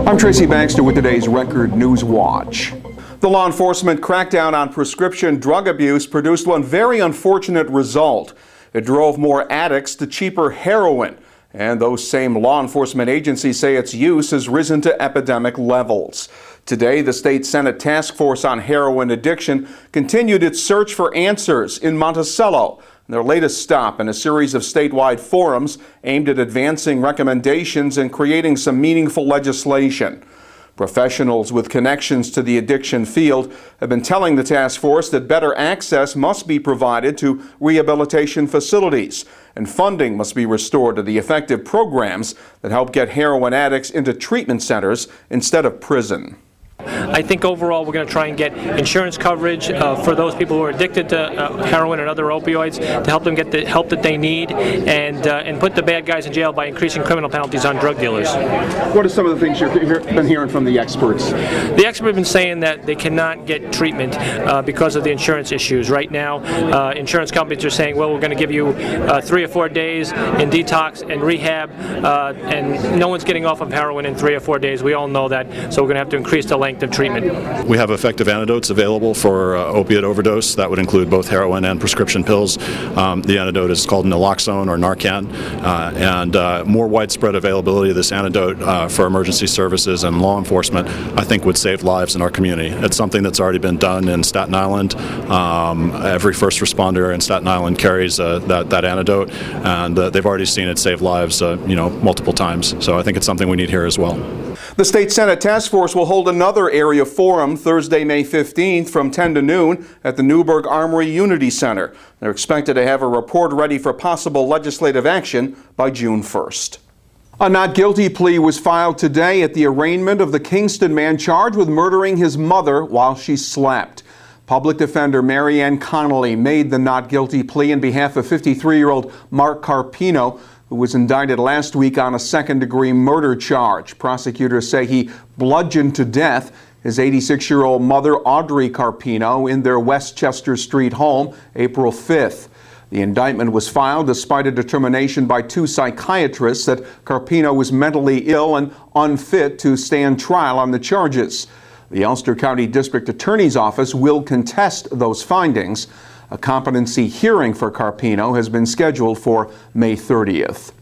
I'm Tracy Baxter with today's Record Newswatch. The law enforcement crackdown on prescription drug abuse produced one very unfortunate result. It drove more addicts to cheaper heroin, and those same law enforcement agencies say its use has risen to epidemic levels. Today, the state Senate Task Force on Heroin Addiction continued its search for answers in Monticello. Their latest stop in a series of statewide forums aimed at advancing recommendations and creating some meaningful legislation. Professionals with connections to the addiction field have been telling the task force that better access must be provided to rehabilitation facilities, and funding must be restored to the effective programs that help get heroin addicts into treatment centers instead of prison. I think overall we're going to try and get insurance coverage for those people who are addicted to heroin and other opioids to help them get the help that they need, and put the bad guys in jail by increasing criminal penalties on drug dealers. What are some of the things you've been hearing from the experts? The experts have been saying that they cannot get treatment because of the insurance issues. Right now, insurance companies are saying, well, we're going to give you 3 or 4 days in detox and rehab, and no one's getting off of heroin in 3 or 4 days. We all know that, so we're going to have to increase the length of treatment. We have effective antidotes available for opiate overdose. That would include both heroin and prescription pills. The antidote is called naloxone or Narcan, and more widespread availability of this antidote for emergency services and law enforcement, I think, would save lives in our community. It's something that's already been done in Staten Island. Every first responder in Staten Island carries that antidote, and they've already seen it save lives, multiple times. So I think it's something we need here as well. The State Senate Task Force will hold another area forum Thursday, May 15th from 10 to noon at the Newburgh Armory Unity Center. They're expected to have a report ready for possible legislative action by June 1st. A not guilty plea was filed today at the arraignment of the Kingston man charged with murdering his mother while she slept. Public defender Mary Ann Connolly made the not guilty plea on behalf of 53-year-old Mark Carpino, who was indicted last week on a second-degree murder charge. Prosecutors say he bludgeoned to death his 86-year-old mother, Audrey Carpino, in their Westchester Street home April 5th. The indictment was filed despite a determination by 2 psychiatrists that Carpino was mentally ill and unfit to stand trial on the charges. The Ulster County District Attorney's Office will contest those findings. A competency hearing for Carpino has been scheduled for May 30th.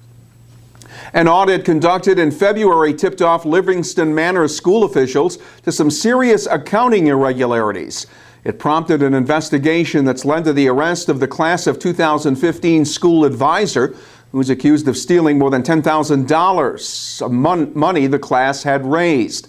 An audit conducted in February tipped off Livingston Manor school officials to some serious accounting irregularities. It prompted an investigation that's led to the arrest of the class of 2015 school advisor, who was accused of stealing more than $10,000 of money the class had raised.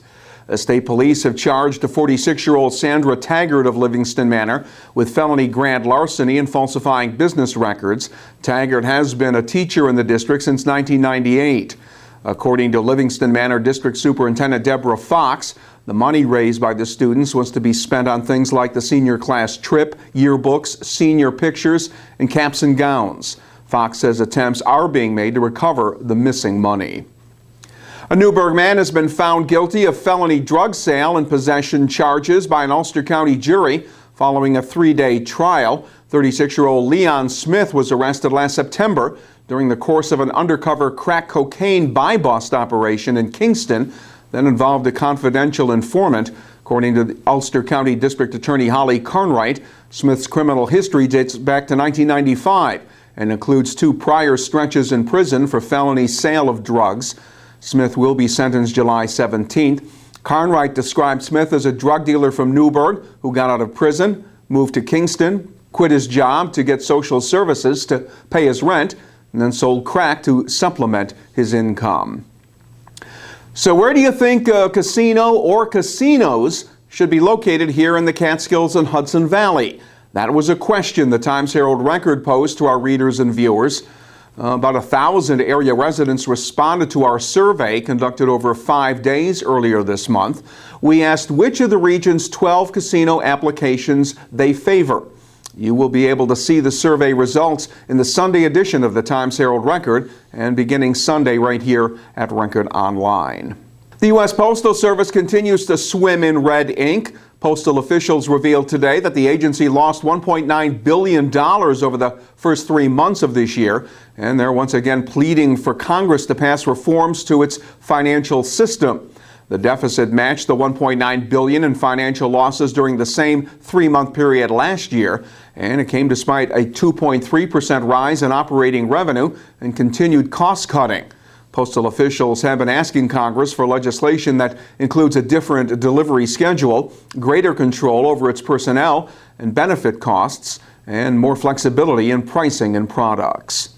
The state police have charged a 46-year-old Sandra Taggart of Livingston Manor with felony grand larceny and falsifying business records. Taggart has been a teacher in the district since 1998. According to Livingston Manor District Superintendent Deborah Fox, the money raised by the students was to be spent on things like the senior class trip, yearbooks, senior pictures, and caps and gowns. Fox says attempts are being made to recover the missing money. A Newburgh man has been found guilty of felony drug sale and possession charges by an Ulster County jury following a 3-day trial. 36-year-old Leon Smith was arrested last September during the course of an undercover crack cocaine buy-bust operation in Kingston that involved a confidential informant. According to the Ulster County District Attorney Holly Carnwright, Smith's criminal history dates back to 1995 and includes 2 prior stretches in prison for felony sale of drugs. Smith will be sentenced July 17th. Carnwright described Smith as a drug dealer from Newburgh who got out of prison, moved to Kingston, quit his job to get social services to pay his rent, and then sold crack to supplement his income. So where do you think a casino or casinos should be located here in the Catskills and Hudson Valley? That was a question the Times-Herald-Record posed to our readers and viewers. About 1,000 area residents responded to our survey conducted over 5 days earlier this month. We asked which of the region's 12 casino applications they favor. You will be able to see the survey results in the Sunday edition of the Times-Herald-Record and beginning Sunday right here at Record Online. The U.S. Postal Service continues to swim in red ink. Postal officials revealed today that the agency lost $1.9 billion over the first 3 months of this year, and they're once again pleading for Congress to pass reforms to its financial system. The deficit matched the $1.9 billion in financial losses during the same 3-month period last year, and it came despite a 2.3% rise in operating revenue and continued cost cutting. Postal officials have been asking Congress for legislation that includes a different delivery schedule, greater control over its personnel and benefit costs, and more flexibility in pricing and products.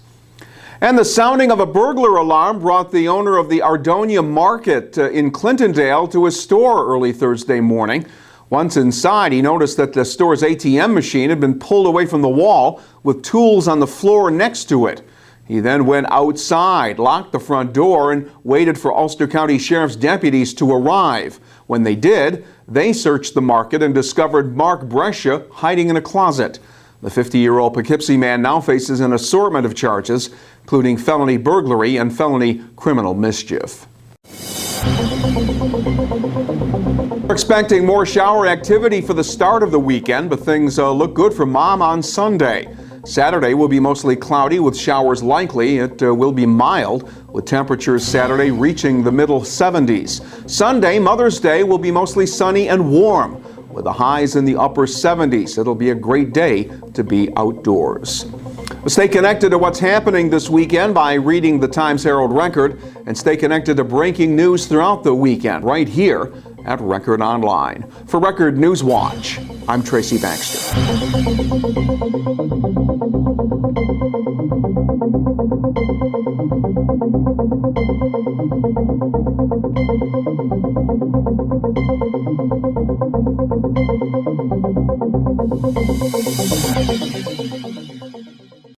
And the sounding of a burglar alarm brought the owner of the Ardonia Market in Clintondale to his store early Thursday morning. Once inside, he noticed that the store's ATM machine had been pulled away from the wall with tools on the floor next to it. He then went outside, locked the front door, and waited for Ulster County Sheriff's deputies to arrive. When they did, they searched the market and discovered Mark Brescia hiding in a closet. The 50-year-old Poughkeepsie man now faces an assortment of charges, including felony burglary and felony criminal mischief. We're expecting more shower activity for the start of the weekend, but things look good for Mom on Sunday. Saturday will be mostly cloudy with showers likely. It will be mild with temperatures Saturday reaching the middle 70s. Sunday, Mother's Day, will be mostly sunny and warm with the highs in the upper 70s. It'll be a great day to be outdoors. Stay connected to what's happening this weekend by reading the Times-Herald Record, and stay connected to breaking news throughout the weekend right here at Record Online. For Record Newswatch, I'm Tracy Baxter.